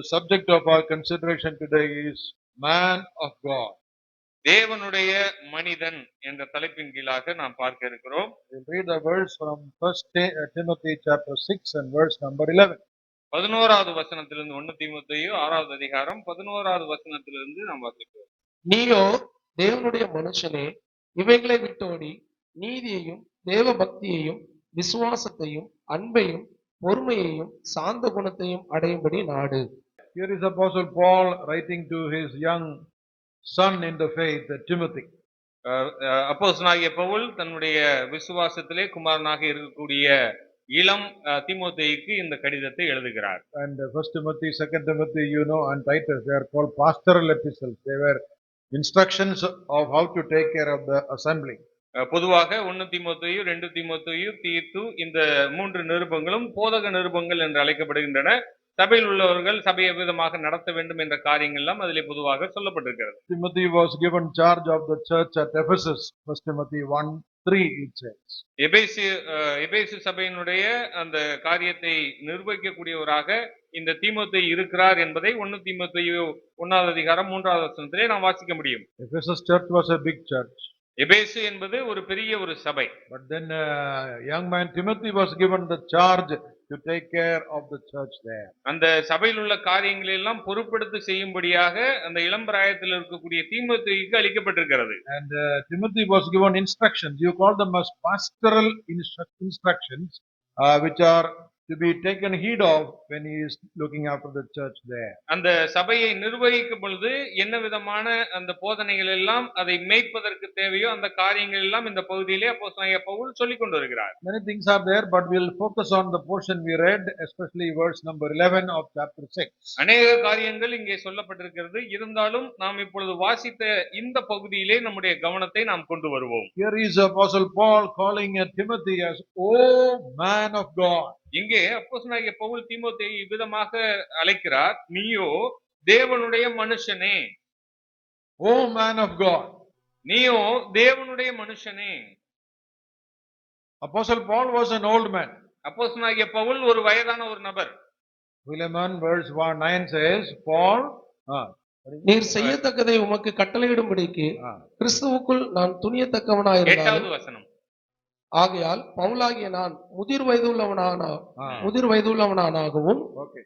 The subject of our consideration today is man of God. தேவனுடைய மனிதன் என்ற தலைப்பின் கீழாக நாம் பார்க்க இருக்கிறோம். We'll read the verse from 1 Timothy chapter 6 and verse number 11. 11வது வசனத்திலிருந்து 1 தீமோத்தேயு 6வது அதிகாரம் 11வது வசனத்திலிருந்து நாம் வாசிக்கிறோம். நீயோ தேவனுடைய மனுஷனே, இவைகளை விட்டோடி நீதியையும் தேவ பக்தியையும் விசுவாசத்தையும் அன்பையும் பொறுமையையும் சாந்த குணத்தையும் அடையும்படி நாடு. Here is Apostle Paul writing to his young son in the faith, Timothy. அப்போஸ்தலனாகிய பவுல் தன்னுடைய விசுவாசத்திலே குமாரனாக இருக்கக்கூடிய இளம் தீமோத்தேயுக்கு இந்த கடிதத்தை எழுதுகிறார். And 1 Timothy, 2 Timothy, and Titus, they are called pastoral epistles. They were instructions of how to take care of the assembly. பொதுவாக 1 தீமோத்தேயு, 2 தீமோத்தேயு, தீத்து, இந்த 3 நிருபங்களும் போதக நிருபங்கள் என்று அழைக்கப்படுகின்றன. சபையில் உள்ளவர்கள் சபையை விதமாக நடத்த வேண்டும் என்ற காரியங்கள் எல்லாம் அதிலே பொதுவாக சொல்லப்பட்டிருக்கிறது. Timothy was given charge of the church at Ephesus. 1 Timothy 1:3 it says. எபேசு சபையினுடைய அந்த காரியத்தை நிர்வகிக்கக்கூடியவராக இந்த தீமோத்தேயு இருக்கிறார் என்பதை 1 தீமோத்தேயு 1வது அதிகாரம் 3வது வசனத்திலே நாம் வாசிக்க முடியும். Ephesus church was a big church. எபேசு என்பது ஒரு பெரிய ஒரு சபை. But then young man Timothy was given the charge to take care of the church there. அந்த சபையில் உள்ள காரியங்களை எல்லாம் பொறுப்பெடுத்து செய்யும்படியாக அந்த இளம் பிராயத்தில் இருக்கக்கூடிய தீமோத்தேயுக்கு அளிக்கப்பட்டிருக்கிறது. And Timothy was given instructions. You call them as pastoral instructions, which are to be taken heed of when he is looking after the church there. அந்த சபையை நிர்வகிக்கும் பொழுது என்ன விதமான அந்த போதனைகள் எல்லாம் அதை மேய்ப்பதற்கு தேவையோ அந்த காரியங்கள் எல்லாம் இந்த பகுதியிலே அப்போஸ்தலனாகிய பவுல் சொல்லிக் கொண்டு வருகிறார். Many things are there, but we'll focus on the portion we read, especially verse number 11 of chapter 6. அநேக காரியங்கள் இங்கே சொல்லப்பட்டிருக்கிறது. இருந்தாலும் நாம் இப்பொழுது வாசித்த இந்த பகுதியிலே நம்முடைய கவனத்தை நாம் கொண்டு வருவோம். Here is Apostle Paul calling Timothy as, "O man of God." இங்கே அப்போஸ்தலனாகிய பவுல் தீமோத்தேயுவை இவ்விதமாக அழைக்கிறார். நீயோ தேவனுடைய மனுஷனே. "O man of God." நீயோ தேவனுடைய மனுஷனே. Apostle Paul was an old man. அப்போஸ்தலனாகிய பவுல் ஒரு வயதான ஒரு நபர். Philemon verse 9 says, Paul, நீர் செய்யத்தக்கதை உமக்கு கட்டளையிடும்படிக்கு கிறிஸ்துவுக்குள் நான் துணியத்தக்கவனாயிருந்தேன். 8வது வசனம். ஆகையால் பவுலாகிய நான் முதிர் வயதுள்ளவனாகவும்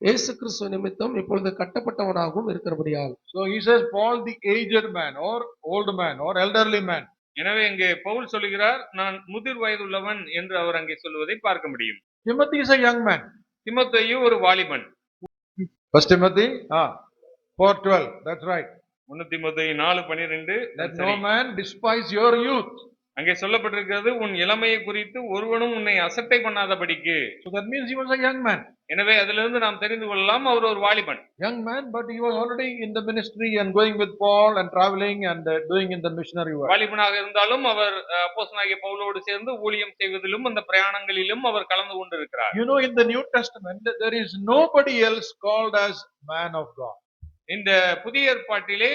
இயேசு கிறிஸ்து நிமித்தம் இப்பொழுது கட்டப்பட்டவனாகவும் இருக்கிறபடியால். So he says Paul the aged man or old man or elderly man. எனவே இங்கே பவுல் சொல்கிறார் நான் முதிர் வயதுள்ளவன் என்று அவர் அங்கே சொல்வதை பார்க்க முடியும். Timothy is a young man. தீமோத்தேயு ஒரு வாலிபன். 1 Timothy 4:12. That's right. 1 தீமோத்தேயு 4:12. Let no man despise your youth. அங்கே சொல்லப்பட்டிருக்கிறது உன் இளமையை குறித்து ஒருவனும் உன்னை அசட்டை பண்ணாதபடிக்கு. So that means he was a young man. எனவே அதிலிருந்து நாம் தெரிந்து கொள்ளலாம் அவர் ஒரு வாலிபன். Young man, but he was already in the ministry and going with Paul and traveling and doing in the missionary work. வாலிபனாக இருந்தாலும் அவர் அப்போஸ்தலனாகிய பவுலோடு சேர்ந்து ஊழியம் செய்வதிலும் அந்த பிரயாணங்களிலும் அவர் கலந்து கொண்டிருக்கிறார். You know, in the New Testament there is nobody else called as man of God. இந்த புதிய ஏற்பாட்டிலே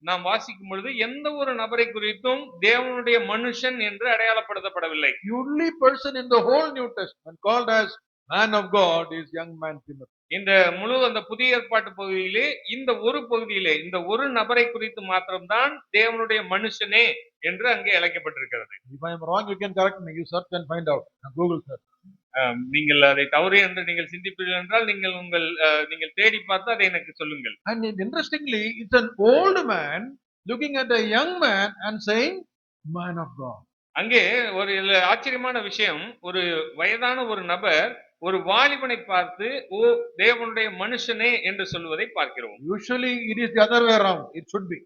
நாம் வாசிக்கும் பொழுது எந்த ஒரு நபரை குறித்தும் தேவனுடைய மனுஷன் என்று அடையாளப்படுத்தப்படவில்லை. The only person in the whole New Testament called as man of God is young man Timothy. இந்த முழு அந்த புதிய ஏற்பாட்டு பகுதியிலே இந்த ஒரு பகுதியிலே இந்த ஒரு நபரை குறித்து மாத்திரம்தான் தேவனுடைய மனுஷனே என்று அங்கே அழைக்கப்பட்டிருக்கிறது. If I am wrong, you can correct me. You search and find out. Google search. நீங்கள் அதை தவறு என்று நீங்கள் சிந்திப்பீர்கள் என்றால் நீங்கள் தேடி பார்த்து அதை எனக்கு சொல்லுங்கள். And interestingly, it's an old man looking at a young man and saying, "Man of God." அங்கே ஒரு ஆச்சரியமான விஷயம், ஒரு வயதான ஒரு நபர் ஒரு வாலிபனை பார்த்து ஓ தேவனுடைய மனுஷனே என்று சொல்வதை பார்க்கிறோம். Usually it is the other way around. It should be.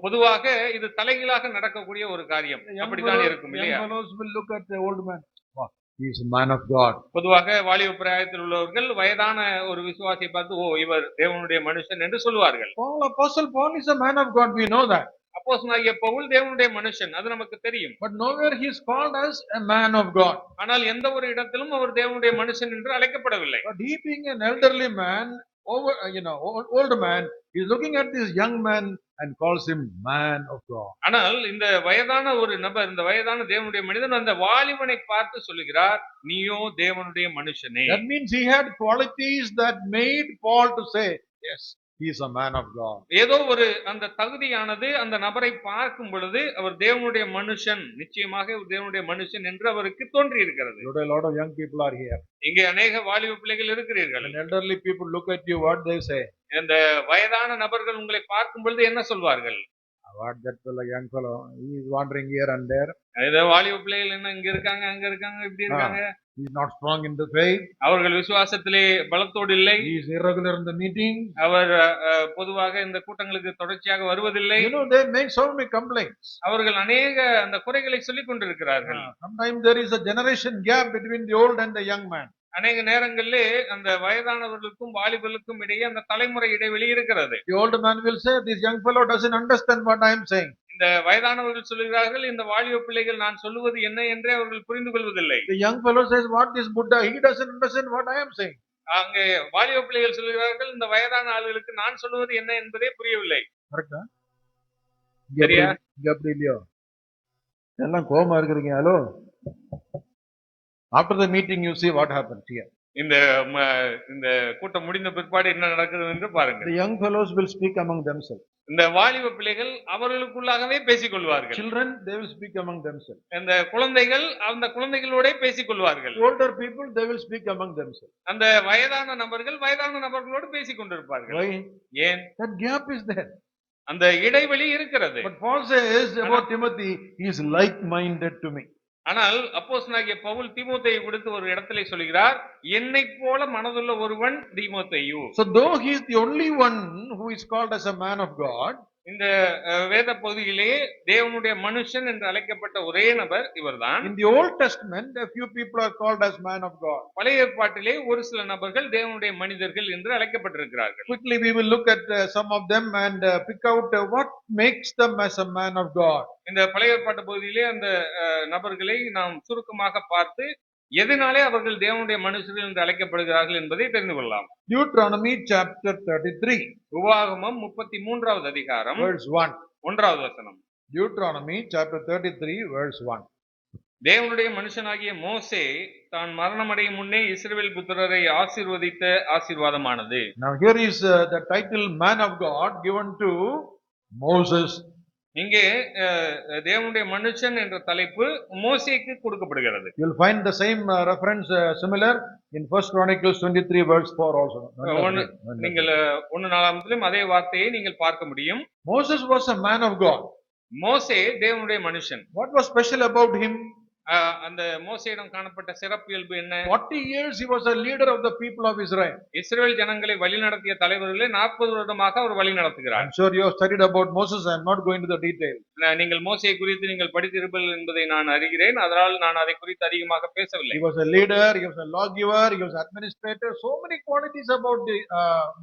பொதுவாக இது தலைகீழாக நடக்கக்கூடிய ஒரு காரியம். அப்படித்தான் இருக்கும் இல்லையா? Young fellows will look at the old man. Wow, he is a man of God. பொதுவாக வாலிப பிராயத்தில் உள்ளவர்கள் வயதான ஒரு விசுவாசியை பார்த்து ஓ இவர் தேவனுடைய மனுஷன் என்று சொல்வார்கள். Apostle Paul is a man of God. We know that. அப்போஸ்தலனாகிய பவுல் தேவனுடைய மனுஷன், அது நமக்கு தெரியும். But nowhere he is called as a man of God. ஆனால் எந்த ஒரு இடத்திலும் அவர் தேவனுடைய மனுஷன் என்று அழைக்கப்படவில்லை. But he being an elderly man, old man, he is looking at this young man and calls him man of God. ஆனால் இந்த வயதான ஒரு நபர், இந்த வயதான தேவனுடைய மனிதன் அந்த வாலிபனை பார்த்து சொல்லுகிறார், நீயோ தேவனுடைய மனுஷனே. That means he had qualities that made Paul to say, Yes, he is a man of God. ஏதோ ஒரு அந்த தகுதியானது அந்த நபரை பார்க்கும் பொழுது அவர் தேவனுடைய மனுஷன், நிச்சயமாக இவர் தேவனுடைய மனுஷன் என்று அவருக்கு தோன்றி இருக்கிறது. Today a lot of young people are here. இங்கே அநேக வாலிப பிள்ளைகள் இருக்கிறீர்கள். When elderly people look at you, what they say? இந்த வயதான நபர்கள் உங்களை பார்க்கும் பொழுது என்ன சொல்வார்கள்? What that fellow, young fellow, he is wandering here and there. ஏதோ வாலிப பிள்ளைகள் என்ன இங்க இருக்காங்க, அங்க இருக்காங்க, இப்படி இருக்காங்க. He is not strong in the faith. அவர்கள் விசுவாசத்திலே பலத்தோடு இல்லை. He is irregular in the meeting. அவர் பொதுவாக இந்த கூட்டங்களுக்கு தொடர்ச்சியாக வருவதில்லை. You know, they make so many complaints. அவர்கள் அநேக அந்த குறைகளை சொல்லிக் கொண்டிருக்கிறார்கள். Sometimes there is a generation gap between the old and the young man. அநேக நேரங்களிலே அந்த வயதானவர்களுக்கும் வாலிபர்களுக்கும் இடையே அந்த தலைமுறை இடைவெளி இருக்கிறது. The old man will say, this young fellow doesn't understand what I am saying. இந்த வயதானவர்கள் சொல்லுகிறார்கள், இந்த வாலிப பிள்ளைகள் நான் சொல்லுவது என்ன என்றே அவர்கள் புரிந்து கொள்வதில்லை. The young fellow says, what is Buddha? He doesn't understand what I am saying. அங்கே வாலிப பிள்ளைகள் சொல்லுகிறார்கள், இந்த வயதான ஆளுகளுக்கு நான் சொல்லுவது என்ன என்பதே புரியவில்லை. கரெக்டா? சரியா? Gabrielio. எல்லாம் கோமா இருக்கிறீங்க. Hello. After the meeting, you see what happens here. இந்த கூட்டம் முடிந்த பிற்பாடு என்ன நடக்குது என்று பாருங்க. The young fellows will speak among themselves. இந்த வாலிப பிள்ளைகள் அவர்களுக்குள்ளாகவே பேசிக் கொள்வார்கள். Children, they will speak among themselves. அந்த குழந்தைகள் அந்த குழந்தைகளோட பேசிக் கொள்வார்கள். Older people, they will speak among themselves. அந்த வயதான நபர்கள் வயதான நபர்களோடு பேசிக் கொண்டிருப்பார்கள். Why? ஏன்? That gap is there. அந்த இடைவெளி இருக்கிறது. But Paul says about Timothy, he is like-minded to me. ஆனால் அப்போஸ்தலனாகிய பவுல் தீமோத்தேயுவை குறித்து ஒரு இடத்திலே சொல்கிறார், என்னைப் போல மனதுள்ள ஒருவன் தீமோத்தேயு. So though he is the only one who is called as a man of God, இந்த வேத பகுதியிலே தேவனுடைய மனுஷன் என்று அழைக்கப்பட்ட ஒரே நபர் இவர்தான். in the Old Testament, a few people are called as man of God. பழைய ஏற்பாட்டிலே ஒரு சில நபர்கள் தேவனுடைய மனிதர்கள் என்று அழைக்கப்பட்டிருக்கிறார்கள். Quickly we will look at some of them and pick out what makes them as a man of God. இந்த பழைய ஏற்பாட்டு பகுதியிலே அந்த நபர்களை நாம் சுருக்கமாக பார்த்து எதனாலே அவர்கள் தேவனுடைய மனுஷர்கள் என்று அழைக்கப்படுகிறார்கள் என்பதை தெரிந்து கொள்ளலாம். Deuteronomy chapter 33, உபாகமம் 33வது அதிகாரம் verse 1. 1வது வசனம். Deuteronomy chapter 33, verse 1. தேவனுடைய மனுஷனாகிய மோசே தான் மரணமடையும் முன்னே இஸ்ரவேல் புத்திரரை ஆசீர்வதித்த ஆசீர்வாதமானது. Now here is the title man of God given to Moses. இங்கே தேவனுடைய மனுஷன் என்ற தலைப்பு மோசேக்கு கொடுக்கப்படுகிறது. You will find the same reference similar in First Chronicles 23 verse 4 also. நீங்கள் 1:4 அதே வார்த்தையை நீங்கள் பார்க்க முடியும். Moses was a man of God. மோசே தேவனுடைய மனுஷன். What was special about him? அந்த மோசேயிடம் காணப்பட்ட சிறப்பியல்பு என்ன? 40 years he was a leader of the people of Israel. இஸ்ரவேல் ஜனங்களை வழிநடத்திய தலைவர்களே 40 வருடமாக அவர் வழி நடத்துகிறார். I'm sure you have studied about Moses. I am not going to the details. நீங்கள் மோசேயை குறித்து நீங்கள் படித்திருப்பீர்கள் என்பதை நான் அறிகிறேன். அதனால் நான் அதை குறித்து அதிகமாக பேசவில்லை. He was a leader, he was a lawgiver, he was an administrator. So many qualities about the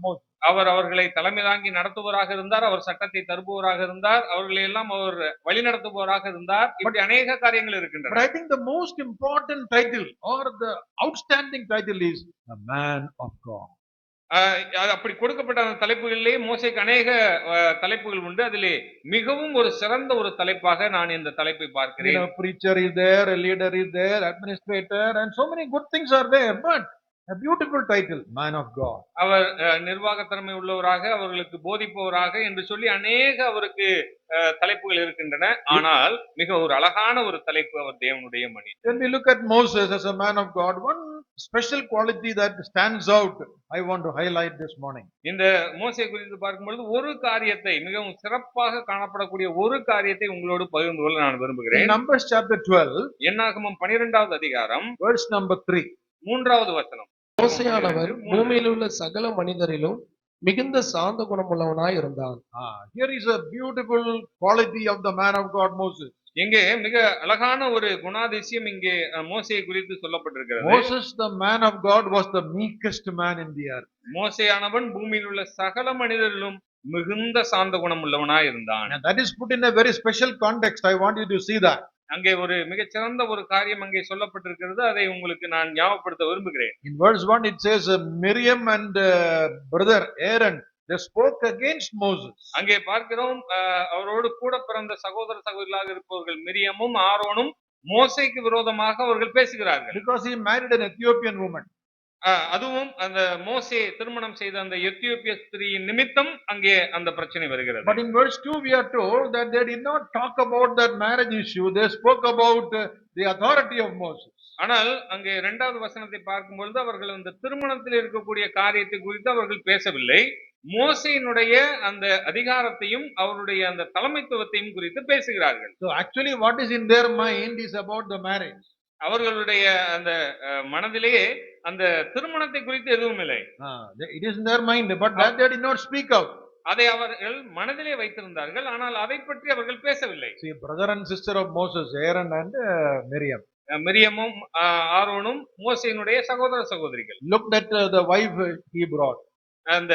Moses. அவர் அவர்களை தலைமை தாங்கி நடத்துபவராக இருந்தார். அவர் சட்டத்தை தருபவராக இருந்தார். அவர்களை எல்லாம் அவர் வழி நடத்துபவராக இருந்தார். இப்படி அநேக காரியங்கள் இருக்கின்றன. But I think the most important title or the outstanding title is the man of God. அப்படி கொடுக்கப்பட்ட அந்த தலைப்புகளிலே மோசேக்கு அநேக தலைப்புகள் உண்டு. அதிலே மிகவும் ஒரு சிறந்த ஒரு தலைப்பாக நான் இந்த தலைப்பை பார்க்கிறேன். A preacher is there, a leader is there, administrator, and so many good things are there. But a beautiful title, man of God. அவர் நிர்வாக திறமை உள்ளவராக, அவர்களுக்கு போதிப்பவராக என்று சொல்லி அநேக அவருக்கு தலைப்புகள் இருக்கின்றன. ஆனால் மிக ஒரு அழகான ஒரு தலைப்பு அவர் தேவனுடைய மனிதன். When we look at Moses as a man of God, one special quality that stands out, I want to highlight this morning. இந்த மோசே குறித்து பார்க்கும்பொழுது ஒரு காரியத்தை, மிகவும் சிறப்பாக காணப்படக்கூடிய ஒரு காரியத்தை உங்களோடு பகிர்ந்து கொள்ள நான் விரும்புகிறேன். In Numbers chapter 12, என்னாகமம் 12வது அதிகாரம் verse number 3. 3வது வசனம். மோசேயானவர் பூமியில் உள்ள சகல மனிதரிலும் மிகுந்த சாந்த குணமுள்ளவனாய் இருந்தான். Here is a beautiful quality of the man of God Moses. இங்கே மிக அழகான ஒரு குணாதிசயம் இங்கே மோசேயை குறித்து சொல்லப்பட்டிருக்கிறது. Moses, the man of God, was the meekest man in the earth. மோசேயானவன் பூமியில் உள்ள சகல மனிதரிலும் மிகுந்த சாந்த குணம் உள்ளவனாய் இருந்தான். And that is put in a very special context. I want you to see that. அங்கே ஒரு மிகச்சிறந்த ஒரு காரியம் அங்கே சொல்லப்பட்டிருக்கிறது. அதை உங்களுக்கு நான் ஞாபகப்படுத்த விரும்புகிறேன். In verse 1 it says Miriam and brother Aaron, they spoke against Moses. அங்கே பார்க்கிறோம் அவரோடு கூட பிறந்த சகோதர சகோதரிகளாக இருப்பவர்கள் மிரியமும் ஆரோனும் மோசேக்கு விரோதமாக அவர்கள் பேசுகிறார்கள். Because he married an Ethiopian woman. அதுவும் அந்த மோசே திருமணம் செய்த அந்த எத்தியோப்பிய ஸ்திரீயின் நிமித்தம் அங்கே அந்த பிரச்சனை வருகிறது. But in verse 2 we are told that they did not talk about that marriage issue. They spoke about the authority of Moses. ஆனால் அங்கே 2வது வசனத்தை பார்க்கும் பொழுது அவர்கள் அந்த திருமணத்தில் இருக்கக்கூடிய காரியத்தை குறித்து அவர்கள் பேசவில்லை. மோசேயினுடைய அந்த அதிகாரத்தையும் அவருடைய அந்த தலைமைத்துவத்தையும் குறித்து பேசுகிறார்கள். So actually what is in their mind is about the marriage. அவர்களுடைய அந்த மனதிலேயே அந்த திருமணத்தை குறித்து எதுவும் இல்லை. It is in their mind, but that they did not speak out. அதை அவர்கள் மனதிலே வைத்திருந்தார்கள், ஆனால் அதை பற்றி அவர்கள் பேசவில்லை. See, brother and sister of Moses, Aaron and Miriam. மிரியமும் ஆரோனும் மோசேயினுடைய சகோதர சகோதரிகள். Looked at the wife he brought. அந்த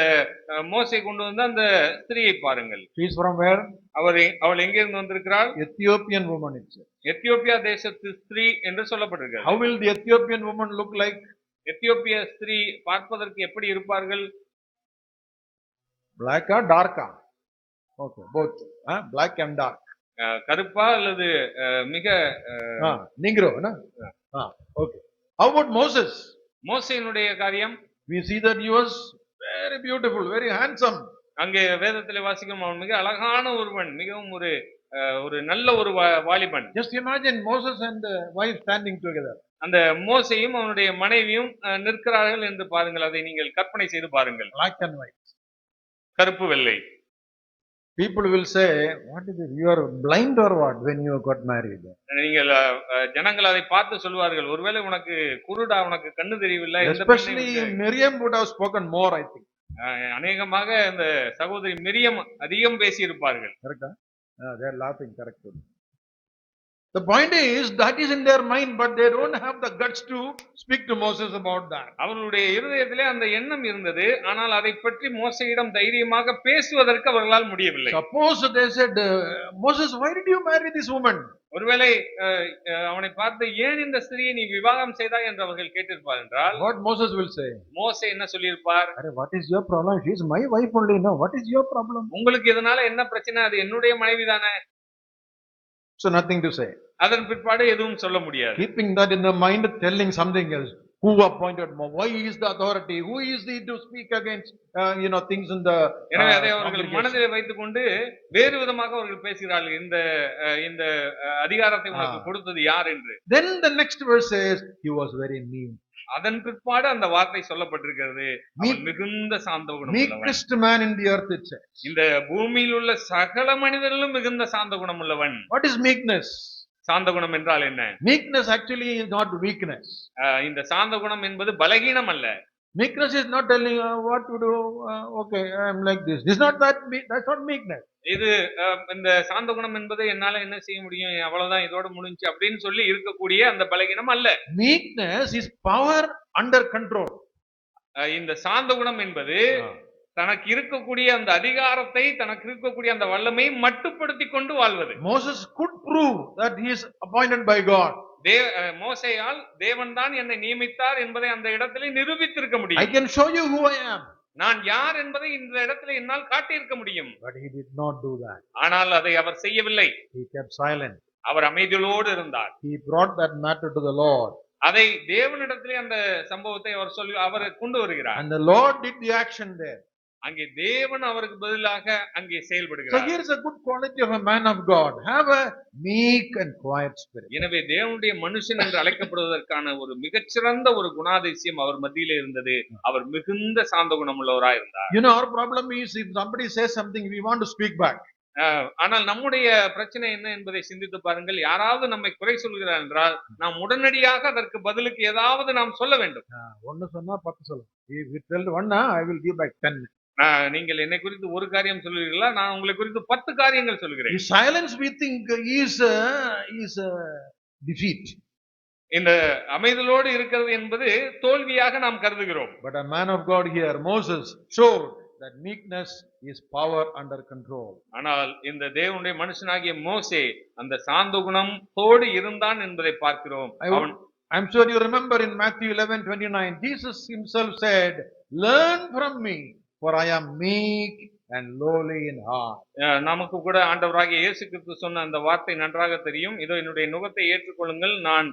மோசே கொண்டு வந்த அந்த ஸ்திரியை பாருங்கள். She is from where? அவள் எங்கே இருந்து வந்திருக்கிறாள்? Ethiopian woman itself. எத்தியோப்பியா தேசத்து ஸ்திரீ என்று சொல்லப்பட்டிருக்கிறது. How will the Ethiopian woman look like? எத்தியோப்பிய ஸ்திரீ பார்ப்பதற்கு எப்படி இருப்பார்கள்? Black or dark? Okay, both. Black and dark. கருப்பா அல்லது மிக Negro, na? Okay. How about Moses? மோசேயினுடைய காரியம்? We see that he was very beautiful, very handsome. அங்கே வேதத்திலே வாசிக்கும் அவன் மிக அழகான ஒருவன், மிகவும் ஒரு நல்ல ஒரு வாலிபன். Just imagine Moses and the wife standing together. அந்த மோசேயும் அவனுடைய மனைவியும் நிற்கிறார்கள் என்று பாருங்கள். அதை நீங்கள் கற்பனை செய்து பாருங்கள். Black and white. கருப்பு வெள்ளை. People will say, what is it? You are blind or what when you got married? நீங்கள் ஜனங்கள் அதை பார்த்து சொல்வார்கள், ஒருவேளை உனக்கு குருடா, உனக்கு கண்ணு தெரியவில்லை. Especially Miriam would have spoken more, I think. அநேகமாக இந்த சகோதரி மிரியம் அதிகம் பேசி இருப்பார்கள். Correct? They are laughing, correct. The point is that is in their mind, but they don't have the guts to speak to Moses about that. அவர்களுடைய இருதயத்திலே அந்த எண்ணம் இருந்தது, ஆனால் அதை பற்றி மோசேயிடம் தைரியமாக பேசுவதற்கு அவர்களால் முடியவில்லை. Suppose they said, Moses, why did you marry this woman? ஒருவேளை அவனை பார்த்து ஏன் இந்த ஸ்திரியை நீ விவாகம் செய்தாய் என்று அவர்கள் கேட்டிருப்பார் என்றால், What Moses will say? மோசே என்ன சொல்லியிருப்பார்? What is your problem? She is my wife only. No, what is your problem? உங்களுக்கு இதனால என்ன பிரச்சனை? அது என்னுடைய மனைவி தானே. So nothing to say. அதன் பிற்பாடு எதுவும் சொல்ல முடியாது. Keeping that in the mind, telling something else. Who appointed Moses? Why is the authority? Who is he to speak against things in the எனவே அதை அவர்கள் மனதிலே வைத்துக் கொண்டு வேறு விதமாக அவர்கள் பேசுகிறார்கள். இந்த அதிகாரத்தை உனக்கு கொடுத்தது யார் என்று. Then the next verse says he was very mean. அதன் பிற்பாடு அந்த வார்த்தை சொல்லப்பட்டிருக்கிறது, மிகுந்த சாந்த குணம் உள்ளவன். Meekest man in the earth, it says. இந்த பூமியில் உள்ள சகல மனிதர்களும் மிகுந்த சாந்த குணம் உள்ளவன். What is meekness? சாந்த குணம் என்றால் என்ன? Meekness actually is not weakness. இந்த சாந்த குணம் என்பது பலகீனம் அல்ல. Meekness is not telling what to do. Okay, I am like this. This is not that. That's not meekness. இது இந்த சாந்த குணம் என்பது என்னால என்ன செய்ய முடியும், அவ்வளவுதான், இதோட முடிஞ்சு அப்படின்னு சொல்லி இருக்கக்கூடிய அந்த பலகீனம் அல்ல. Meekness is power under control. இந்த சாந்த குணம் என்பது தனக்கு இருக்கக்கூடிய அந்த அதிகாரத்தை, தனக்கு இருக்கக்கூடிய அந்த வல்லமை மட்டுப்படுத்தி கொண்டு வாழ்வது. Moses could prove that he is appointed by God. மோசேயால் தேவன் தான் என்னை நியமித்தார் என்பதை அந்த இடத்திலே நிரூபித்திருக்க முடியும். I can show you who I am. நான் யார் என்பதை இந்த இடத்திலே என்னால் காட்டியிருக்க முடியும். But he did not do that. ஆனால் அதை அவர் செய்யவில்லை. He kept silent. அவர் அமைதியோடு இருந்தார். He brought that matter to the Lord. அதை தேவனிடத்திலே அந்த சம்பவத்தை அவர் கொண்டு வருகிறார். And the Lord did the action there. அங்கே தேவன் அவருக்கு பதிலாக அங்கே So செயல்படுகிறார். here is a good quality of a man of God. Have a meek and quiet spirit. எனவே தேவனுடைய மனுஷன் என்று அழைக்கப்படுவதற்கான ஒரு மிகச்சிறந்த ஒரு குணாதிசயம் அவர் மத்தியிலே இருந்தது. அவர் மிகுந்த சாந்த குணம் உள்ளவராய் இருந்தார். You know, our problem is if somebody says something, we want to speak back. ஆனால் நம்முடைய பிரச்சனை என்ன என்பதை சிந்தித்து பாருங்கள். யாராவது நம்மை குறை சொல்கிறார் என்றால் நாம் உடனடியாக அதற்கு பதிலுக்கு ஏதாவது நாம் சொல்ல வேண்டும். ஒன்னு சொன்னா 10 சொல்லணும். If you tell one, I will give back 10. நீங்கள் என்னை குறித்து ஒரு காரியம் சொல்லுவீர்களா, நான் உங்களை குறித்து 10 காரியங்கள் சொல்கிறேன். The silence we think is defeat. இந்த அமைதலோடு இருக்கிறது என்பது தோல்வியாக நாம் கருதுகிறோம். But a man of God here, Moses, showed that meekness is power under control. ஆனால் இந்த தேவனுடைய மனுஷனாகிய மோசே அந்த சாந்த குணத்தோடு இருந்தான் என்பதை பார்க்கிறோம். I'm sure you remember in Matthew 11:29, Jesus himself said, "Learn from me, for I am meek and lowly in heart." நமக்கு கூட ஆண்டவராகிய இயேசு கிறிஸ்து சொன்ன அந்த வார்த்தை நன்றாக தெரியும். இதோ என்னுடைய நுகத்தை ஏற்றுக்கொள்ளுங்கள், நான்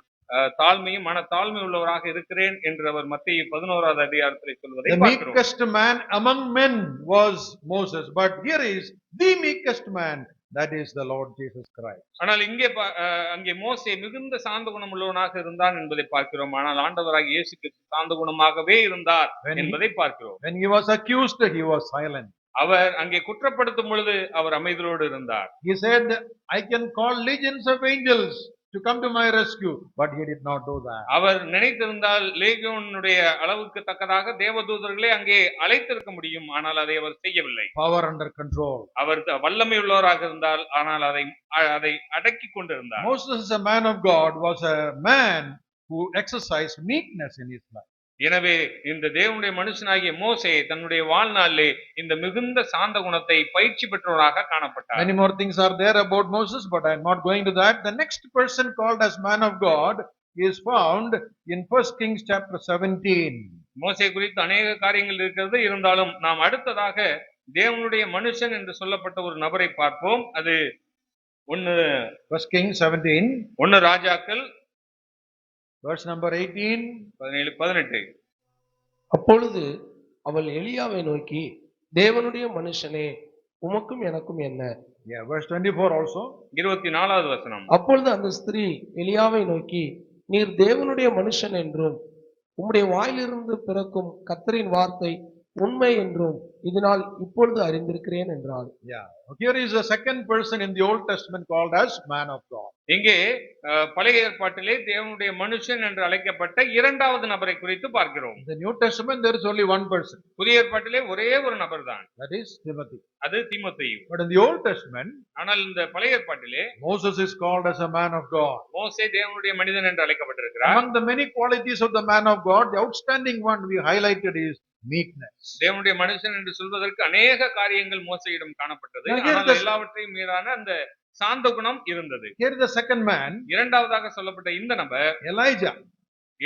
தாழ்மையும் மனத்தாழ்மை உள்ளவராக இருக்கிறேன் என்று அவர் மத்தேயு 11வது அதிகாரத்திலே சொல்வதை The பார்க்கிறோம். meekest man among men was Moses, but here is the meekest man, that is the Lord Jesus Christ. ஆனால் இங்கே அங்கே மோசே மிகுந்த சாந்த குணம் உள்ளவனாக இருந்தான் என்பதை பார்க்கிறோம். ஆனால் ஆண்டவராகிய இயேசு கிறிஸ்து சாந்த குணமாகவே இருந்தார் என்பதை பார்க்கிறோம். When he was accused, he was silent. அவர் அங்கே குற்றப்படுத்தும் பொழுது அவர் அமைதியோடு இருந்தார். He said, I can call legions of angels to come to my rescue, but he did not do that. அவர் நினைத்திருந்தால் லேகியோனுடைய அளவுக்கு தக்கதாக தேவதூதர்களை அங்கே அழைத்திருக்க முடியும். ஆனால் அதை அவர் செய்யவில்லை. Power under control. அவர் வல்லமை உள்ளவராக இருந்தால் ஆனால் அதை அடக்கி கொண்டிருந்தார். Moses, is a man of God, was a man who exercised meekness in his life. எனவே இந்த தேவனுடைய மனுஷனாகிய மோசே தன்னுடைய வாழ்நாளிலே இந்த மிகுந்த சாந்த குணத்தை பயிற்சி பெற்றவராக காணப்பட்டார். Many more things are there about Moses, but I am not going to that. The next person called as man of God is found in 1 Kings chapter 17. மோசே குறித்து அநேக காரியங்கள் இருக்கிறது. இருந்தாலும் நாம் அடுத்ததாக தேவனுடைய மனுஷன் என்று சொல்லப்பட்ட ஒரு நபரை பார்ப்போம். அது 1 Kings 17, 1 ராஜாக்கள் verse number 18. 17-18. அப்பொழுது அவள் எலியாவை நோக்கி, தேவனுடைய மனுஷனே, உமக்கும் எனக்கும் என்ன? Yeah, verse 24 also. 24வது வசனம். அப்பொழுது அந்த ஸ்திரீ எலியாவை நோக்கி, நீர் தேவனுடைய மனுஷன் என்றும் உம்முடைய வாயிலிருந்து பிறக்கும் கர்த்தரின் வார்த்தை உண்மை என்றும் இதனால் இப்பொழுது அறிந்திருக்கிறேன் என்றாள். Yeah. Here is a second person in the Old Testament called as man of God. இங்கே பழைய ஏற்பாட்டிலே தேவனுடைய மனுஷன் என்று அழைக்கப்பட்ட இரண்டாவது நபரை குறித்து பார்க்கிறோம். In the New Testament there is only one person. புதிய ஏற்பாட்டிலே ஒரே ஒரு நபர் தான். That is Timothy. அது தீமோத்தேயு. But in the Old Testament, ஆனால் இந்த பழைய ஏற்பாட்டிலே Moses is called as a man of God. மோசே தேவனுடைய மனிதன் என்று அழைக்கப்பட்டிருக்கிறார். Among the many qualities of the man of God, the outstanding one we highlighted is meekness. தேவனுடைய மனுஷன் என்று சொல்வதற்கு அநேக காரியங்கள் மோசையிடம் காணப்பட்டது. Now, here ஆனால் the- எல்லாவற்றையும் மீறான அந்த சாந்த குணம் இருந்தது. Here is the second man, இரண்டாவதாக சொல்லப்பட்ட இந்த நபர் Elijah.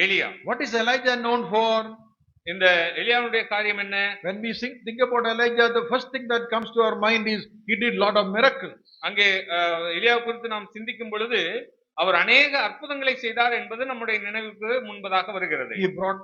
எலியா. What is Elijah known for? இந்த எலியாவுடைய காரியம் என்ன? When we think about Elijah, the first thing that comes to our mind is he did lot of miracles. அங்கே எலியா குறித்து நாம் சிந்திக்கும் பொழுது அவர் அநேக அற்புதங்களை செய்தார் என்பது நம்முடைய நினைவுக்கு முன்பதாக வருகிறது.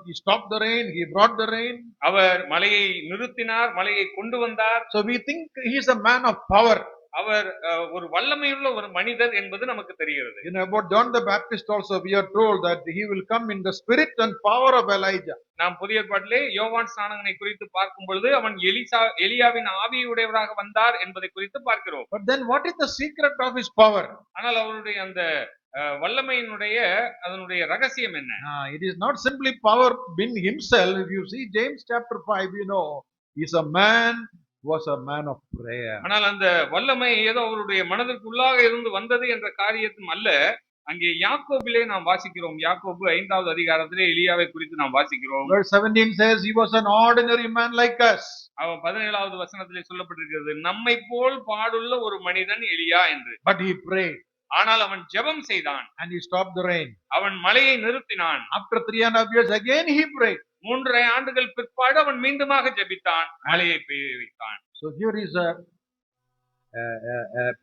He stopped the rain, he brought the rain. அவர் மலையை நிறுத்தினார், மலையை கொண்டு வந்தார். So we think he is a man of power. அவர் ஒரு வல்லமையுள்ள ஒரு மனிதர் என்பது நமக்கு தெரிகிறது. You know about John the Baptist also, we are told that he will come in the spirit and power of Elijah. நாம் புதிய ஏற்பாட்டிலே யோவான் ஸ்நானகனை குறித்து பார்க்கும் பொழுது அவன் எலியாவின் ஆவியுடையவராக வந்தார் என்பதை குறித்து பார்க்கிறோம். But then what is the secret of his power? ஆனால் அவருடைய அந்த வல்லமையினுடைய அதனுடைய ரகசியம் என்ன? It is not simply power in himself. If you see James chapter 5, you know, he was a man of prayer. ஆனால் அந்த வல்லமை ஏதோ அவருடைய மனதிற்குள்ளாக இருந்து வந்தது என்ற காரியத்தும் அல்ல. அங்கே யாக்கோபிலே நாம் வாசிக்கிறோம். யாக்கோபு 5வது அதிகாரத்திலே எலியாவை குறித்து நாம் வாசிக்கிறோம். Verse 17 says he was an ordinary man like us. அவன் 17வது வசனத்திலே சொல்லப்பட்டிருக்கிறது, நம்மை போல் பாடுள்ள ஒரு மனிதன் எலியா என்று. But he prayed. ஆனால் அவன் ஜெபம் செய்தான். And he stopped the rain. அவன் மலையை நிறுத்தினான். After 3.5 years again he prayed. 3.5 ஆண்டுகள் பிற்பாடு அவன் மீண்டுமாக ஜெபித்தான், மலையை பெய்ய வைத்தான். So here is a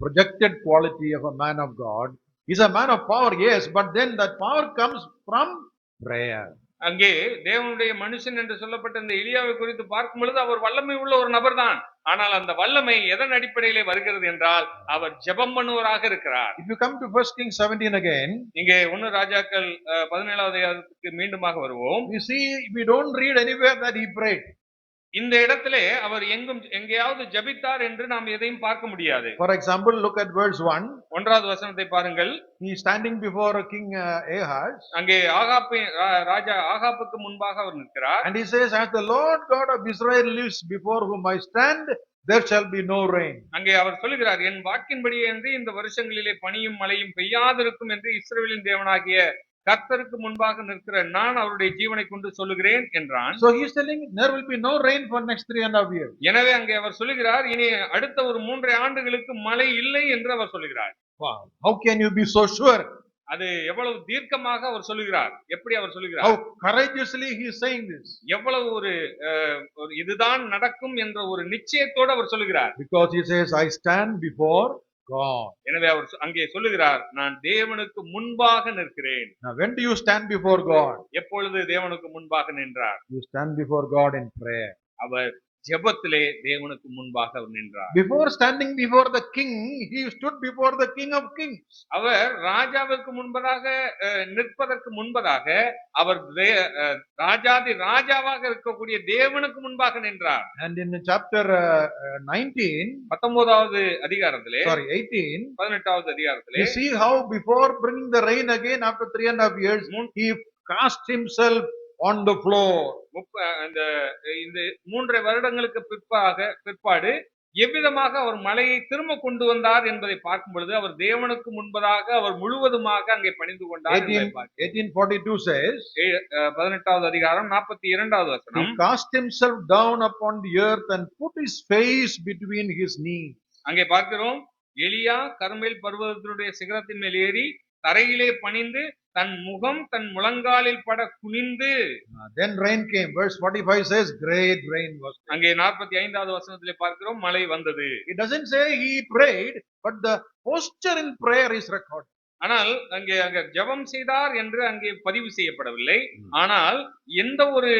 projected quality of a man of God. He's a man of power, yes, but then that power comes from prayer. அங்கே தேவனுடைய மனுஷன் என்று சொல்லப்பட்ட இந்த எலியாவை குறித்து பார்க்கும் பொழுது அவர் வல்லமை உள்ள ஒரு நபர் தான். ஆனால் அந்த வல்லமை எதன் அடிப்படையிலே வருகிறது என்றால் அவர் ஜெபம் பண்ணுவராக இருக்கிறார். If you come to 1 Kings 17 again, இங்கே 1 ராஜாக்கள் 17வது அதிகாரத்துக்கு மீண்டுமாக வருவோம். you see we don't read anywhere that he prayed. இந்த இடத்திலே அவர் எங்கேயாவது ஜெபித்தார் என்று நாம் எதையும் பார்க்க முடியாது. For example, look at verse 1. 1வது வசனத்தை பாருங்கள். He is standing before King Ahaz. அங்கே ராஜா ஆகாப்புக்கு முன்பாக அவர் நிற்கிறார். And he says, as the Lord God of Israel lives before whom I stand, there shall be no rain. அங்கே அவர் சொல்கிறார், என் வாக்கின்படியே என்று இந்த வருஷங்களிலே பனியும் மழையும் பெய்யாதிருக்கும் என்று இஸ்ரவேலின் தேவனாகிய கர்த்தருக்கு முன்பாக நிற்கிற நான் அவருடைய ஜீவனை கொண்டு சொல்லுகிறேன் என்றான். So he is telling there will be no rain for next 3.5 years. எனவே அங்கே அவர் சொல்லுகிறார், இனி அடுத்த ஒரு 3 ஆண்டுகளுக்கு மழை இல்லை என்று அவர் சொல்லுகிறார். Wow, how can you be so sure? அது எவ்வளவு தீர்க்கமாக அவர் சொல்லுகிறார், எப்படி அவர் சொல்லுகிறார், How courageously he is saying this. எவ்வளவு ஒரு இதுதான் நடக்கும் என்ற ஒரு நிச்சயத்தோடு அவர் சொல்லுகிறார். Because he says, I stand before God. எனவே அவர் அங்கே சொல்லுகிறார், நான் தேவனுக்கு முன்பாக நிற்கிறேன். Now, when do you stand before God? எப்பொழுது தேவனுக்கு முன்பாக நின்றார்? You stand before God in prayer. அவர் ஜெபத்திலே தேவனுக்கு முன்பாக அவர் நின்றார். Before standing before the king, he stood before the King of Kings. அவர் ராஜாவுக்கு முன்பதாக நிற்பதற்கு முன்பதாக அவர் ராஜாதி ராஜாவாக இருக்கக்கூடிய தேவனுக்கு முன்பாக நின்றார். And in chapter 19, 19வது அதிகாரத்திலே, 18, 18வது அதிகாரத்திலே you see how before bringing the rain again after 3.5 years, he cast himself on the floor. இந்த 3 வருடங்களுக்கு பிற்பாடு எவ்விதமாக அவர் மலையை திரும்ப கொண்டு வந்தார் என்பதை பார்க்கும் பொழுது அவர் தேவனுக்கு முன்பதாக அவர் முழுவதுமாக அங்கே பணிந்து கொண்டார். 1842 says, 18வது அதிகாரம் 42வது he வசனம், cast himself down upon the earth and put his face between his knees. அங்கே பார்க்கிறோம், எலியா கர்மேல் பர்வதத்தினுடைய சிகரத்தின் மேல் ஏறி தரையிலே பணிந்து தன் முகம் தன் முழங்காலில் பட குனிந்து. Then rain came. Verse 45 says, great rain was. அங்கே 45வது வசனத்திலே பார்க்கிறோம், மழை வந்தது. It doesn't say he prayed, but the posture in prayer is recorded. ஆனால் அங்கே ஜெபம் செய்தார் என்று அங்கே பதிவு செய்யப்படவில்லை. ஆனால் எந்த ஒரு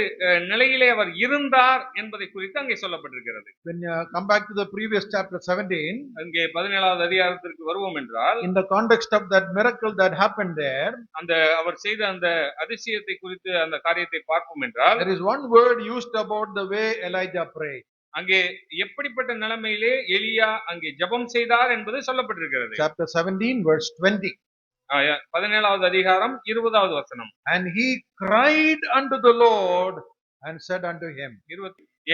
நிலையிலே அவர் இருந்தார் என்பதை குறித்து அங்கே சொல்லப்பட்டிருக்கிறது. When you come back to the previous chapter 17, அங்கே 17வது அதிகாரத்திற்கு வருவோம் என்றால், in the context of that miracle that happened there, அந்த அவர் செய்த அந்த அதிசயத்தை குறித்து அந்த காரியத்தை பார்ப்போம் என்றால், there is one word used about the way Elijah prayed. அங்கே எப்படிப்பட்ட நிலைமையிலே எலியா அங்கே ஜெபம் செய்தார் என்பது சொல்லப்பட்டிருக்கிறது. Chapter 17 verse 20. 17வது அதிகாரம் 20வது வசனம். And he cried unto the Lord and said unto him.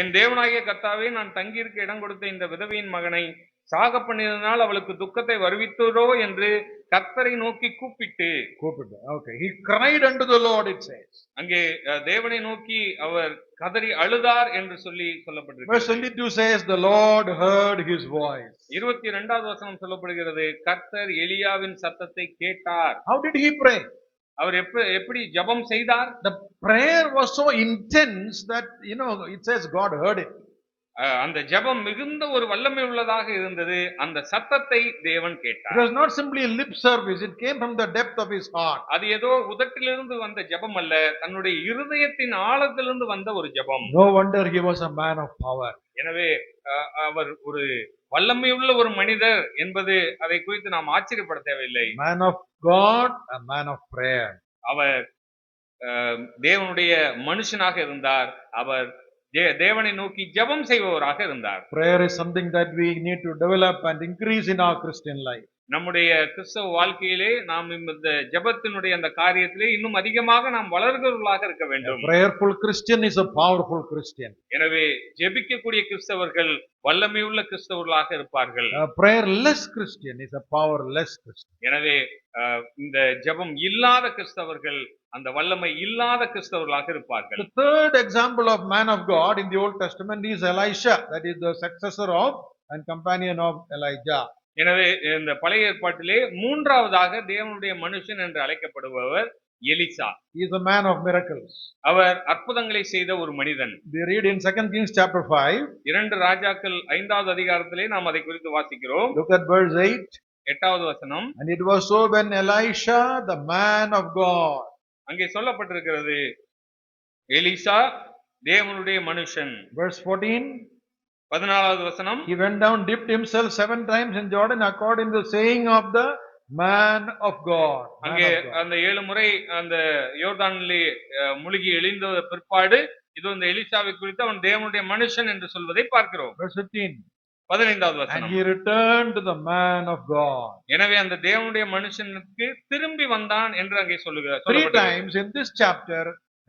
என் தேவனாகிய கர்த்தாவே, நான் தங்கியிருக்க இடம் கொடுத்த இந்த விதவையின் மகனை சாக பண்ணியதனால் அவளுக்கு துக்கத்தை வருவித்ததோ என்று கர்த்தரை நோக்கி கூப்பிட்டு. Okay, he cried unto the Lord, it says. அங்கே தேவனை நோக்கி அவர் கதறி அழுதார் என்று சொல்லி சொல்லப்பட்டிருக்கிறது. Verse 22 says the Lord heard his voice. 22வது வசனம் சொல்லப்படுகிறது, கர்த்தர் எலியாவின் சத்தத்தை கேட்டார். How did he pray? அவர் எப்படி ஜெபம் செய்தார்? The prayer was so intense that, it says God heard it. அந்த ஜெபம் மிகுந்த ஒரு வல்லமை உள்ளதாக இருந்தது. அந்த சத்தத்தை தேவன் கேட்டார். It was not simply lip service, it came from the depth of his heart. அது ஏதோ உதட்டிலிருந்து வந்த ஜெபம் அல்ல, தன்னுடைய இருதயத்தின் ஆழத்திலிருந்து வந்த ஒரு ஜெபம். No wonder he was a man of power. எனவே அவர் ஒரு வல்லமையுள்ள ஒரு மனிதர் என்பது அதை குறித்து நாம் ஆச்சரியப்பட தேவையில்லை. Man of God, a man of prayer. அவர் தேவனுடைய மனுஷனாக இருந்தார். அவர் தேவனை நோக்கி ஜெபம் செய்பவராக இருந்தார். Prayer is something that we need to develop and increase in our Christian life. நம்முடைய கிறிஸ்தவ வாழ்க்கையிலே நாம் இந்த ஜெபத்தினுடைய அந்த காரியத்திலே இன்னும் அதிகமாக நாம் வளர்கிறவர்களாக இருக்க வேண்டும். A prayerful Christian is a powerful Christian. எனவே ஜெபிக்கக்கூடிய கிறிஸ்தவர்கள் வல்லமையுள்ள கிறிஸ்தவர்களாக இருப்பார்கள். A prayerless Christian is a powerless Christian. எனவே இந்த ஜெபம் இல்லாத கிறிஸ்தவர்கள் அந்த வல்லமை இல்லாத கிறிஸ்தவர்களாக இருப்பார்கள். The third example of man of God in the Old Testament is Elisha, that is the successor of and companion of Elijah. எனவே இந்த பழைய ஏற்பாட்டிலே மூன்றாவதாக தேவனுடைய மனுஷன் என்று அழைக்கப்படுபவர் Elisha. He is a man of miracles. அவர் அற்புதங்களை செய்த ஒரு மனிதன். We read in 2 Kings chapter 5. 2 ராஜாக்கள் 5வது அதிகாரத்திலே நாம் அதை குறித்து வாசிக்கிறோம். Look at verse 8. 8வது வசனம். And it was so when Elisha, the man of God. அங்கே சொல்லப்பட்டிருக்கிறது, எலிசா தேவனுடைய மனுஷன். Verse 14. 14வது வசனம். He went down, dipped himself 7 times in Jordan according to the saying of the man of God. அங்கே அந்த 7 முறை அந்த யோர்தானிலே முழுகி எழுந்த பிற்பாடு இது இந்த எலிசாவை குறித்து அவன் தேவனுடைய மனுஷன் என்று சொல்வதை பார்க்கிறோம். Verse 15. 15வது வசனம். And he returned to the man of God. எனவே அந்த தேவனுடைய மனுஷனுக்கு திரும்பி வந்தான் என்று அங்கே சொல்லுகிறார். 3 times in this chapter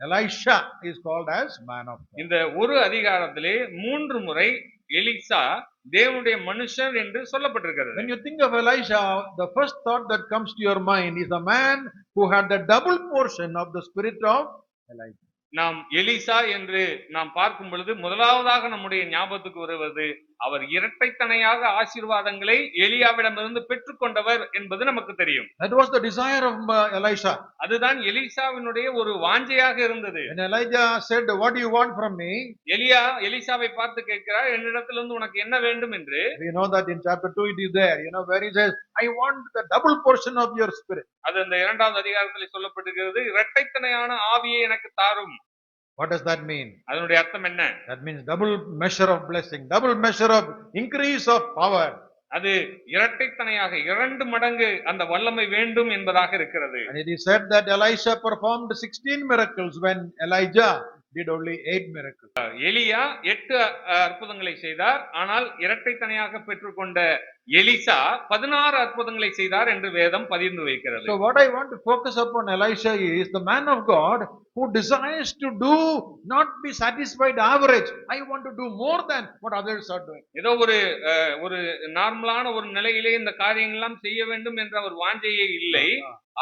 Elisha is called as man of God. இந்த ஒரு அதிகாரத்திலே 3 முறை எலிசா தேவனுடைய மனுஷன் என்று சொல்லப்பட்டிருக்கிறது. When you think of Elisha, the first thought that comes to your mind is a man who had the double portion of the spirit of Elijah. நாம் Elisha என்று நாம் பார்க்கும் பொழுது முதலாவதாக நம்முடைய ஞாபகத்துக்கு வருவது அவர் இரட்டைத்தனையாக ஆசீர்வாதங்களை எலியாவிடமிருந்து பெற்றுக்கொண்டவர் என்பது நமக்கு தெரியும். That was the desire of Elisha. அதுதான் எலிசாவினுடைய ஒரு வாஞ்சையாக இருந்தது. When Elijah said, "What do you want from me?" எலியா எலிசாவை பார்த்து கேட்கிறார், என்னிடத்திலிருந்து உனக்கு என்ன வேண்டும் என்று. We know that in chapter 2 it is there, where he says, "I want the double portion of your spirit." அது அந்த 2வது அதிகாரத்தில் சொல்லப்பட்டிருக்கிறது, இரட்டைத்தனையான ஆவியை எனக்கு தாரும். What does that mean? அதனுடைய அர்த்தம் என்ன? That means double measure of blessing, double measure of increase of power. அது இரட்டைத்தனையாக 2 மடங்கு அந்த வல்லமை வேண்டும் என்பதாக இருக்கிறது. And it is said that Elisha performed 16 miracles when Elijah did only 8 miracles. எலியா 8 அற்புதங்களை செய்தார், ஆனால் இரட்டைத்தனையாக பெற்றுக்கொண்ட எலிசா 16 அற்புதங்களை செய்தார் என்று வேதம் பதிந்து வைக்கிறது. So what I want to focus upon Elisha is the man of God who desires to do, not be satisfied average. I want to do more than what others are doing. ஏதோ ஒரு நார்மலான ஒரு நிலையிலே இந்த காரியங்கள்லாம் செய்ய வேண்டும் என்ற ஒரு வாஞ்சையே இல்லை,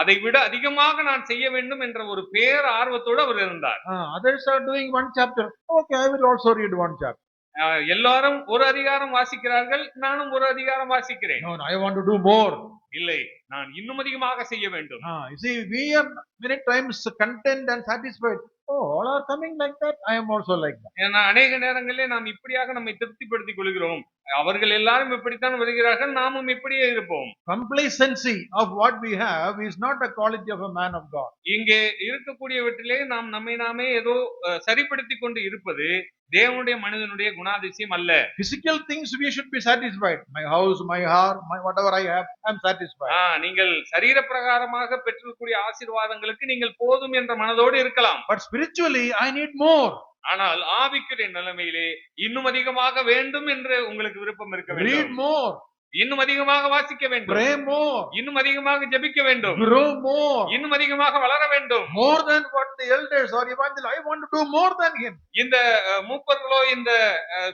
அதை விட அதிகமாக நான் செய்ய வேண்டும் என்ற ஒரு பேர் ஆர்வத்தோடு அவர் இருந்தார். Others are doing one chapter. Okay, I will also read one chapter. எல்லாரும் ஒரு அதிகாரம் வாசிக்கிறார்கள், நானும் ஒரு அதிகாரம் வாசிக்கிறேன். No, I want to do more. இல்லை, நான் இன்னும் அதிகமாக செய்ய வேண்டும். You see, we are many times content and satisfied. Oh, all are coming like that. I am also like that. ஏன்னா அநேக நேரங்களிலே நாம் இப்படியாக நம்மை திருப்திப்படுத்திக் கொள்கிறோம். அவர்கள் எல்லாரும் இப்படித்தான் வருகிறார்கள், நாமும் இப்படியே இருப்போம். Complacency of what we have is not a quality of a man of God. இங்கே இருக்கக்கூடியவற்றிலே நாம் நம்மை நாமே ஏதோ சரிப்படுத்திக் கொண்டு இருப்பது தேவனுடைய மனிதனுடைய குணாதிசயம் அல்ல. Physical things we should be satisfied. My house, my heart, whatever I have, I am satisfied. நீங்கள் சரீர பிரகாரமாக பெற்றக்கூடிய ஆசீர்வாதங்களுக்கு நீங்கள் போதும் என்ற மனதோடு இருக்கலாம். But spiritually I need more. ஆனால் ஆவிக்குரிய நிலைமையிலே இன்னும் அதிகமாக வேண்டும் என்று உங்களுக்கு விருப்பம் இருக்க வேண்டும். Read more. இன்னும் அதிகமாக வாசிக்க வேண்டும். Pray more. இன்னும் அதிகமாக ஜெபிக்க வேண்டும். Grow more. இன்னும் அதிகமாக வளர வேண்டும். More than what the elders or evangelists. I want to do more than him. இந்த மூப்பர்களோ இந்த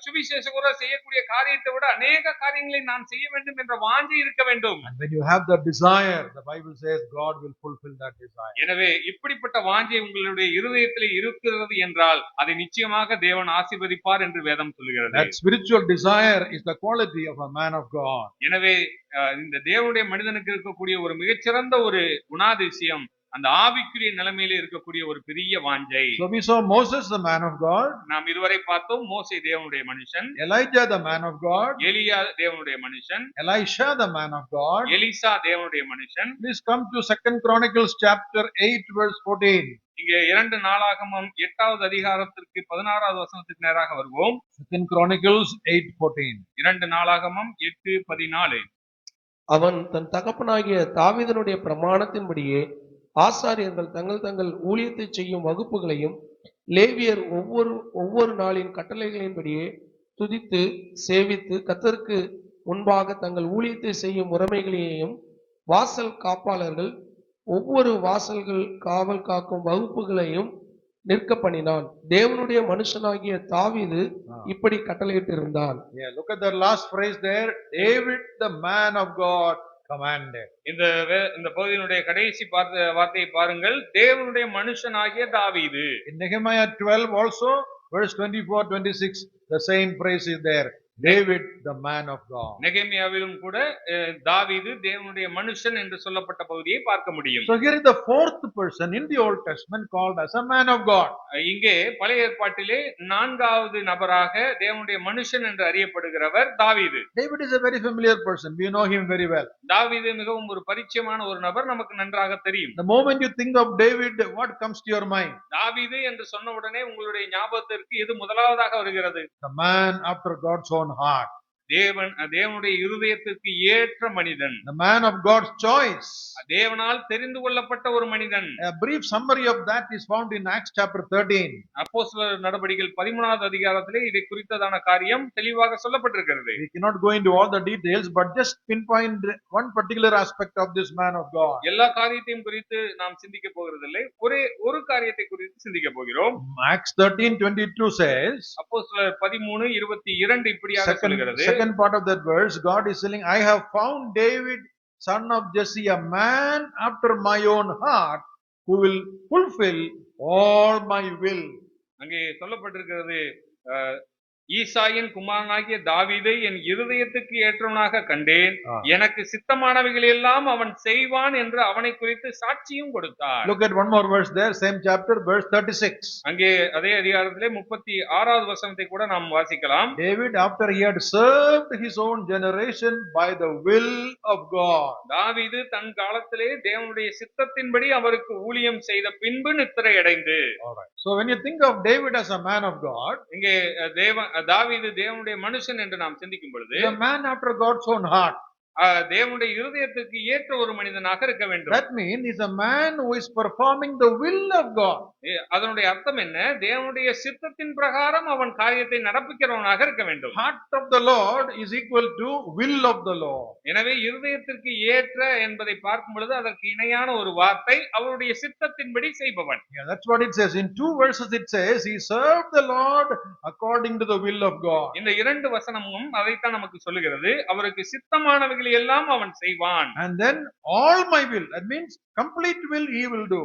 சுவிசேஷகரோ செய்யக்கூடிய காரியத்தை விட அநேக காரியங்களை நான் செய்ய வேண்டும் என்ற வாஞ்சை இருக்க வேண்டும். And when you have the desire, the Bible says God will fulfill that desire. எனவே இப்படிப்பட்ட வாஞ்சை உங்களுடைய இருதயத்திலே இருக்கிறது என்றால் அதை நிச்சயமாக தேவன் ஆசீர்வதிப்பார் என்று வேதம் சொல்கிறது. That spiritual desire is the quality of a man of God. எனவே இந்த தேவனுடைய மனிதனுக்கு இருக்கக்கூடிய ஒரு மிகச்சிறந்த ஒரு குணாதிசயம் அந்த ஆவிக்குரிய நிலைமையில இருக்கக்கூடிய ஒரு பெரிய வாஞ்சை. So we saw Moses, the man of God. நாம் இதுவரை பார்த்தோம் மோசே தேவனுடைய மனுஷன், Elijah, the man of God. எலியா தேவனுடைய மனுஷன், Elisha, the man of God. Elisha தேவனுடைய மனுஷன். Please come to 2 Chronicles chapter 8 verse 14. இங்கே 2 நாளாகமம் 8வது அதிகாரத்திற்கு 16வது வசனத்துக்கு நேராக வருவோம். 2 Chronicles 8:14. 2 நாளாகமம் 8:14. அவன் தன் தகப்பனாகிய தாவீதனுடைய பிரமாணத்தின்படியே ஆசாரியர்கள் தங்கள் தங்கள் ஊழியத்தை செய்யும் வகுப்புகளையும் லேவியர் ஒவ்வொரு நாளின் கட்டளைகளின்படியே துதித்து சேவித்து கர்த்தருக்கு முன்பாக தங்கள் ஊழியத்தை செய்யும் முறைமைகளையும் வாசல் காப்பாளர்கள் ஒவ்வொரு வாசல்கள் காவல் காக்கும் வகுப்புகளையும் நிற்க பண்ணினான். தேவனுடைய மனுஷனாகிய தாவீது இப்படி கட்டளையிட்டிருந்தான். Yeah, look at the last phrase there. David, the man of God, commanded. இந்த பகுதியினுடைய கடைசி வார்த்தையை பாருங்கள், தேவனுடைய மனுஷனாகிய தாவீது. In Nehemiah 12 also, verse 24-26, the same phrase is there. David, the man of God. நெகேமியாவிலும் கூட தாவீது தேவனுடைய மனுஷன் என்று சொல்லப்பட்ட பகுதியை பார்க்க முடியும். So here is the fourth person in the Old Testament called as a man of God. இங்கே பழைய ஏற்பாட்டிலே 4வது நபராக தேவனுடைய மனுஷன் என்று அறியப்படுகிறவர் தாவீது. David is a very familiar person. We know him very well. தாவீது மிகவும் ஒரு பரிச்சயமான ஒரு நபர், நமக்கு நன்றாக தெரியும். The moment you think of David, what comes to your mind? தாவீது என்று சொன்ன உடனே உங்களுடைய ஞாபகத்திற்கு எது முதலாவதாக வருகிறது? The man after God's own heart. தேவனுடைய இருதயத்திற்கு ஏற்ற மனிதன். The man of God's choice. தேவனால் தெரிந்து கொள்ளப்பட்ட ஒரு மனிதன். A brief summary of that is found in Acts chapter 13. அப்போஸ்தலர் நடபடிகள் 13வது அதிகாரத்திலே இதை குறித்ததான காரியம் தெளிவாக சொல்லப்பட்டிருக்கிறது. We cannot go into all the details, but just pinpoint one particular aspect of this man of God. எல்லா காரியத்தையும் குறித்து நாம் சிந்திக்க போகிறதில்லை, ஒரு காரியத்தை குறித்து சிந்திக்க போகிறோம். Acts 13:22 says, அப்போஸ்தலர் 13:22 இப்படியாக சொல்கிறது. Second part of that verse, God is telling, I have found David, son of Jesse, a man after my own heart, who will fulfill all my will. அங்கே சொல்லப்பட்டிருக்கிறது, ஈசாயின் குமாரனாகிய தாவீதை என் இருதயத்துக்கு ஏற்றவனாக கண்டேன், Ah. எனக்கு சித்தமானவைகள் எல்லாம் அவன் செய்வான் என்று அவனை குறித்து சாட்சியும் கொடுத்தார். Look at one more verse there, same chapter, verse 36. அங்கே அதே அதிகாரத்திலே 36வது வசனத்தை கூட நாம் வாசிக்கலாம். David, after he had served his own generation by the will of God. தாவீது தன் காலத்திலே தேவனுடைய சித்தத்தின்படி அவருக்கு ஊழியம் செய்த பின்பு நித்திரை அடைந்து. Alright. So when you think of David as a man of God, இங்கே தாவீது தேவனுடைய மனுஷன் என்று நாம் சிந்திக்கும் பொழுது he's a man after God's own heart. தேவனுடைய இருதயத்துக்கு ஏற்ற ஒரு மனிதனாக இருக்க வேண்டும். That means he's a man who is performing the will of God. அதனுடைய அர்த்தம் என்ன? தேவனுடைய சித்தத்தின் பிரகாரம் அவன் காரியத்தை நடப்பிக்கிறவனாக இருக்க வேண்டும். Heart of the Lord is equal to will of the Lord. எனவே இருதயத்திற்கு ஏற்ற என்பதை பார்க்கும் பொழுது அதற்கு இணையான ஒரு வார்த்தை அவருடைய சித்தத்தின்படி செய்பவன். Yeah, that's what it says. In 2 verses it says, he served the Lord according to the will of God. இந்த 2 வசனமும் அதைத்தான் நமக்கு சொல்லுகிறது. அவருக்கு சித்தமானவைகள் எல்லாம் அவன் செய்வான். And then all my will, that means complete will he will do.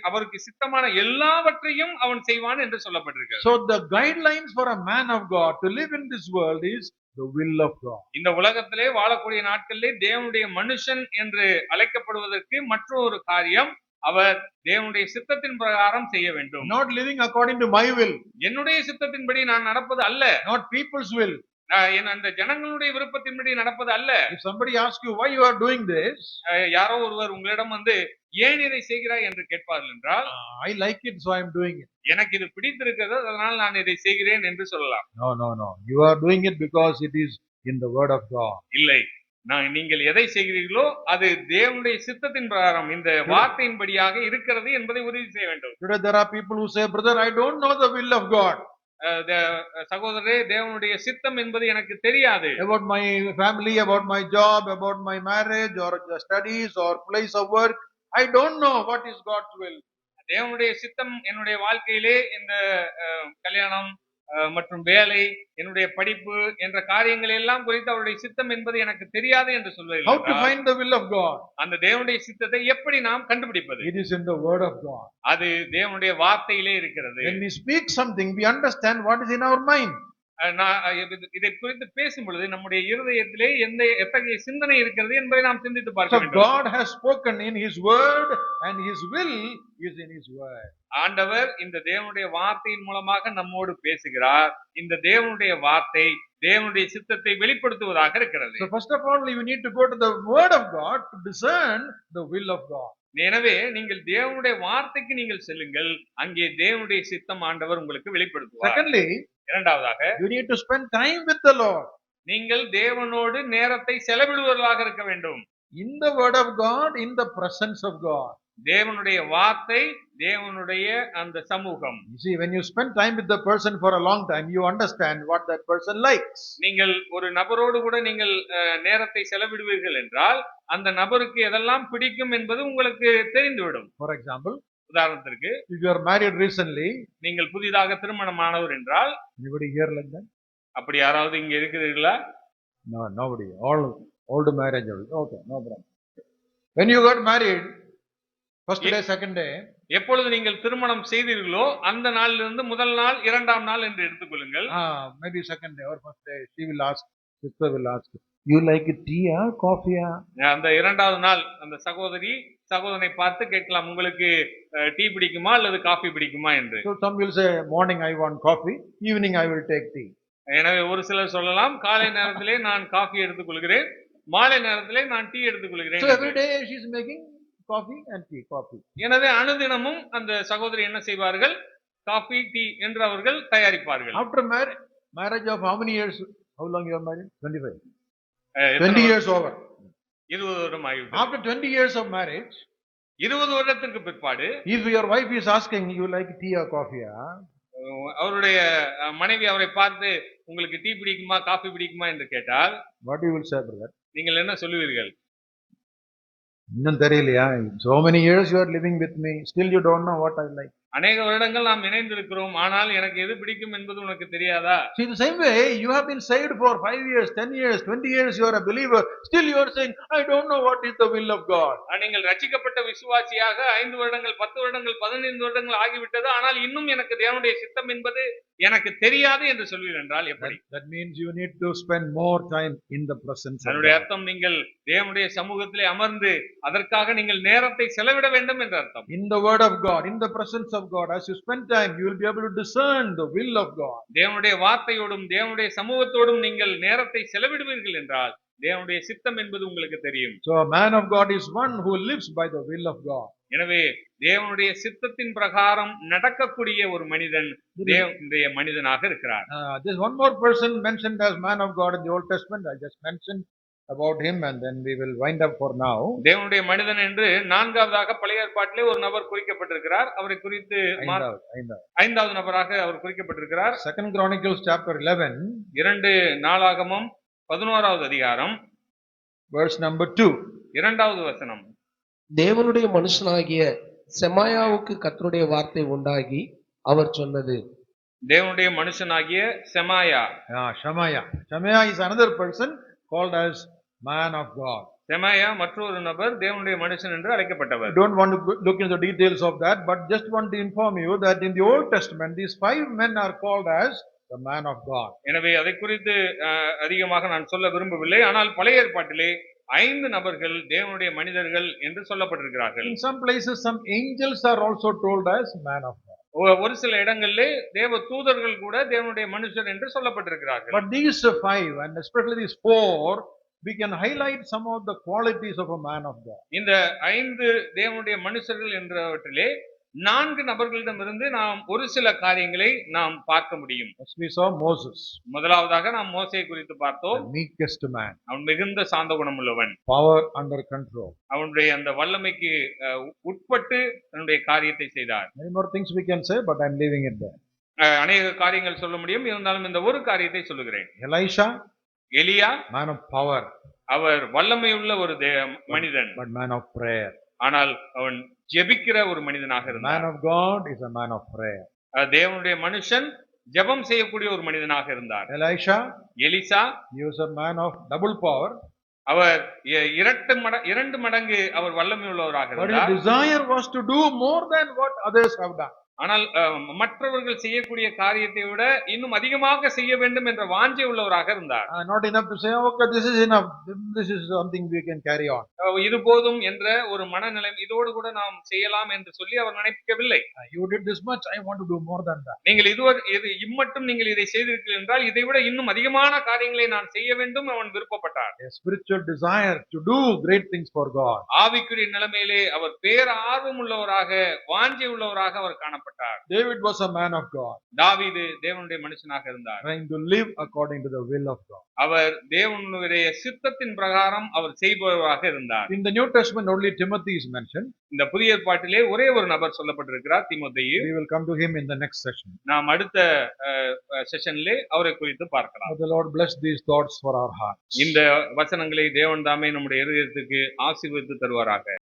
அவருக்கு சித்தமான எல்லாவற்றையும் அவன் செய்வான் என்று சொல்லப்பட்டிருக்கிறது. So the guidelines for a man of God to live in this world is the will of God. இந்த உலகத்திலே வாழக்கூடிய நாட்களிலே தேவனுடைய மனுஷன் என்று அழைக்கப்படுவதற்கு மற்றொரு காரியம், அவர் தேவனுடைய சித்தத்தின் பிரகாரம் செய்ய வேண்டும். Not living according to my will. என்னுடைய சித்தத்தின்படி நான் நடப்பது அல்ல. Not people's will. அந்த ஜனங்களுடைய விருப்பத்தின்படி நடப்பது அல்ல. If somebody asks you why you are doing this, யாரோ ஒருவர் உங்களிடம் வந்து ஏன் இதை செய்கிறாய் என்று கேட்பார்கள் என்றால், I like it so I am doing it. எனக்கு இது பிடித்திருக்கிறது அதனால் நான் இதை செய்கிறேன் என்று சொல்லலாம். No. You are doing it because it is in the word of God. இல்லை, நீங்கள் எதை செய்கிறீர்களோ அது தேவனுடைய சித்தத்தின் பிரகாரம் இந்த வார்த்தையின்படியாக இருக்கிறது என்பதை உறுதி செய்ய வேண்டும். Today there are people who say, brother, I don't know the will of God. சகோதரரே, தேவனுடைய சித்தம் என்பது எனக்கு தெரியாது. About my family, about my job, about my marriage or studies or place of work, I don't know what is God's will. தேவனுடைய சித்தம் என்னுடைய வாழ்க்கையிலே இந்த கல்யாணம் மற்றும் வேலை, என்னுடைய படிப்பு என்ற காரியங்கள் எல்லாம் குறித்து அவருடைய சித்தம் என்பது எனக்கு தெரியாது என்று சொல்வீர்கள். How to find the will of God? அந்த தேவனுடைய சித்தத்தை எப்படி நாம் கண்டுபிடிப்பது? It is in the word of God. அது தேவனுடைய வார்த்தையிலே இருக்கிறது. When we speak something, we understand what is in our mind. இதை குறித்து பேசும் பொழுது நம்முடைய இருதயத்திலே எத்தகைய சிந்தனை இருக்கிறது என்பதை நாம் சிந்தித்து பார்க்க So வேண்டும். God has spoken in his word and his will is in his word. ஆண்டவர் இந்த தேவனுடைய வார்த்தையின் மூலமாக நம்மோடு பேசுகிறார். இந்த தேவனுடைய வார்த்தை தேவனுடைய சித்தத்தை வெளிப்படுத்துவதாக இருக்கிறது. So first of all, you need to go to the word of God to discern the will of God. எனவே நீங்கள் தேவனுடைய வார்த்தைக்கு நீங்கள் செல்லுங்கள், அங்கே தேவனுடைய சித்தம் ஆண்டவர் உங்களுக்கு வெளிப்படுத்துவார். Secondly, இரண்டாவதாக, you need to spend time with the Lord. நீங்கள் தேவனோடு நேரத்தை செலவிடுவதாக இருக்க வேண்டும். In the word of God, in the presence of God. தேவனுடைய வார்த்தை, தேவனுடைய அந்த சமூகம். You see, when you spend time with the person for a long time, you understand what that person likes. நீங்கள் ஒரு நபரோடு கூட நீங்கள் நேரத்தை செலவிடுவீர்கள் என்றால் அந்த நபருக்கு எதெல்லாம் பிடிக்கும் என்பது உங்களுக்கு தெரிந்துவிடும். For example, உதாரணத்திற்கு, if you are married recently, நீங்கள் புதிதாக திருமணமானவர் என்றால், anybody here like that? அப்படி யாராவது இங்க இருக்கிறீர்களா? No, nobody. All old marriage. Okay, no problem. When you got married, first day, second day, எப்பொழுது நீங்கள் திருமணம் செய்தீர்களோ அந்த நாளிலிருந்து முதல் நாள், இரண்டாம் நாள் என்று எடுத்துக்கொள்ளுங்கள். Maybe second day or first day, she will ask, sister will ask, you like tea or coffee? அந்த இரண்டாவது நாள் அந்த சகோதரனை பார்த்து கேட்கலாம், உங்களுக்கு டீ பிடிக்குமா அல்லது காஃபி பிடிக்குமா என்று. So some will say, morning I want coffee, evening I will take tea. எனவே ஒரு சிலர் சொல்லலாம், காலை நேரத்திலே நான் காஃபி எடுத்துக்கொள்கிறேன், மாலை நேரத்திலே நான் டீ எடுத்துக்கொள்கிறேன். So every day she is making coffee and tea, coffee. எனவே அனுதினமும் அந்த சகோதரி என்ன செய்வார்கள்? காஃபி, டீ என்று அவர்கள் தயாரிப்பார்கள். After marriage of how many years? How long you are married? 25. 20 years over. 20 வருடம் ஆகிவிட்டது. After 20 years of marriage, 20 வருடத்திற்கு பிற்பாடு, if your wife is asking, you like tea or coffee? அவருடைய மனைவி அவரை பார்த்து, உங்களுக்கு டீ பிடிக்குமா காஃபி பிடிக்குமா என்று கேட்டால், what you will say, brother? நீங்கள் என்ன சொல்லுவீர்கள்? இன்னும் தெரியலையா? So many years you are living with me, still you don't know what I like. அநேக வருடங்கள் நாம் இணைந்திருக்கிறோம், ஆனால் எனக்கு எது பிடிக்கும் என்பது உனக்கு தெரியாதா? See, the same way, you have been saved for 5 years, 10 years, 20 years, you are a believer. Still you are saying, I don't know what is the will of God. நீங்கள் ரட்சிக்கப்பட்ட விசுவாசியாக 5 வருடங்கள் 10 வருடங்கள் 15 வருடங்கள் ஆகிவிட்டது, ஆனால் இன்னும் எனக்கு தேவனுடைய சித்தம் என்பது எனக்கு தெரியாது என்று சொல்வீர்கள் என்றால் எப்படி? That means you need to spend more time in the presence of அதனுடைய God. அர்த்தம் நீங்கள் தேவனுடைய சமூகத்திலே அமர்ந்து அதற்காக நீங்கள் நேரத்தை செலவிட வேண்டும் என்ற அர்த்தம். In the word of God, in the presence of God, as you spend time, you will be able to discern the will of God. தேவனுடைய வார்த்தையோடும் தேவனுடைய சமூகத்தோடும் நீங்கள் நேரத்தை செலவிடுவீர்கள் என்றால் தேவனுடைய சித்தம் என்பது உங்களுக்கு தெரியும். So a man of God is one who lives by the will of God. எனவே தேவனுடைய சித்தத்தின் பிரகாரம் நடக்கக்கூடிய ஒரு மனிதன் தேவனுடைய மனிதனாக இருக்கிறார். There's one more person mentioned as man of God in the Old Testament. I just mentioned about him and then we will wind up for now. தேவனுடைய மனிதன் என்று நான்காவதாக பழைய ஏற்பாட்டிலே ஒரு நபர் குறிக்கப்பட்டிருக்கிறார். அவரை குறித்து ஐந்தாவது நபராக அவர் குறிக்கப்பட்டிருக்கிறார். 2 Chronicles chapter 11, 2 நாளாகமம் 11வது அதிகாரம் verse number 2. 2வது வசனம். தேவனுடைய மனுஷனாகிய செமாயாவுக்கு கர்த்தருடைய வார்த்தை உண்டாகி அவர் சொன்னது. தேவனுடைய மனுஷனாகிய செமாயா. Shemaiah. Shemaiah is another person called as man of God. செமாயா மற்றொரு நபர் தேவனுடைய மனுஷன் என்று அழைக்கப்பட்டவர். I don't want to look into the details of that, but just want to inform you that in the Old Testament, these 5 men are called as the man of God. எனவே அதை குறித்து அதிகமாக நான் சொல்ல விரும்பவில்லை. ஆனால் பழைய ஏற்பாட்டிலே 5 நபர்கள் தேவனுடைய மனிதர்கள் என்று சொல்லப்பட்டிருக்கிறார்கள். In some places, some angels are also told as man of God. ஒரு சில இடங்களிலே தேவ தூதர்கள் கூட தேவனுடைய மனுஷன் என்று சொல்லப்பட்டிருக்கிறார்கள். But these 5 and especially these 4, we can highlight some of the qualities of a man of God. இந்த 5 தேவனுடைய மனுஷர்கள் என்றவற்றிலே 4 நபர்களிடமிருந்து நாம் ஒரு சில காரியங்களை நாம் பார்க்க முடியும். First we saw Moses. முதலாவதாக நாம் மோசேயை குறித்து பார்த்தோம். The meekest man. அவன் மிகுந்த சாந்த குணமுள்ளவன். Power under control. அவனுடைய அந்த வல்லமைக்கு உட்பட்டு தன்னுடைய காரியத்தை செய்தார். Many more things we can say, but I'm leaving it there. அநேக காரியங்கள் சொல்ல முடியும், இருந்தாலும் இந்த ஒரு காரியத்தை சொல்லுகிறேன். Elisha, எலியா, man of power. அவர் வல்லமையுள்ள ஒரு மனிதன். But man of prayer. ஆனால் அவன் ஜெபிக்கிற ஒரு மனிதனாக இருந்தான். Man of God is a man of prayer. தேவனுடைய மனுஷன் ஜெபம் செய்யக்கூடிய ஒரு மனிதனாக இருந்தார். Elisha, Elisha, he was a man of double power. அவர் 2 மடங்கு அவர் வல்லமை உள்ளவராக But இருந்தார். his desire was to do more than what others have done. ஆனால் மற்றவர்கள் செய்யக்கூடிய காரியத்தை விட இன்னும் அதிகமாக செய்ய வேண்டும் என்ற வாஞ்சை உள்ளவராக இருந்தார். Not enough to say, okay, this is enough. This is something we can carry on. இது போதும் என்ற ஒரு மனநிலை, இதோடு கூட நாம் செய்யலாம் என்று சொல்லி அவர் நினைக்கவில்லை. You did this much, I want to do more than that. நீங்கள் இம்மட்டும் நீங்கள் இதை செய்திருக்கிறீர்கள் என்றால் இதை விட இன்னும் அதிகமான காரியங்களை நான் செய்ய வேண்டும் அவன் விருப்பப்பட்டார். A spiritual desire to do great things for God. ஆவிக்குரிய நிலைமையிலே அவர் பேர் ஆர்வம் உள்ளவராக, வாஞ்சை உள்ளவராக அவர் காணப்பட்டார். David was a man of God. தாவீது தேவனுடைய மனுஷனாக இருந்தார். Trying to live according to the will of God. அவர் தேவனுடைய சித்தத்தின் பிரகாரம் அவர் செய்பவராக இருந்தார். In the New Testament only Timothy is mentioned. இந்த புதிய ஏற்பாட்டிலே ஒரே ஒரு நபர் சொல்லப்பட்டிருக்கிறார், தீமோத்தேயு. We will come to him in the next session. நாம் அடுத்த செஷனிலே அவரை குறித்து பார்க்கலாம். May the Lord bless these thoughts for our hearts. இந்த வசனங்களை தேவன் தாமே நம்முடைய இருதயத்துக்கு ஆசீர்வதித்து தருவாராக.